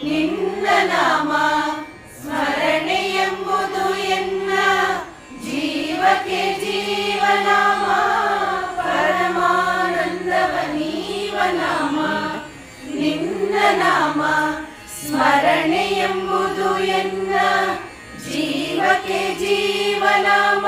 ನಿನ್ನ ನಾಮ ಸ್ಮರಣೆಯೆಂಬುದು ಎನ್ನ ಜೀವಕ್ಕೆ ಜೀವನಾಮ. ಪರಮಾನಂದವ ನೀವ ನಾಮ ನಿನ್ನ ನಾಮ ಸ್ಮರಣೆಯೆಂಬುದು ಎನ್ನ ಜೀವಕ್ಕೆ ಜೀವನಾಮ.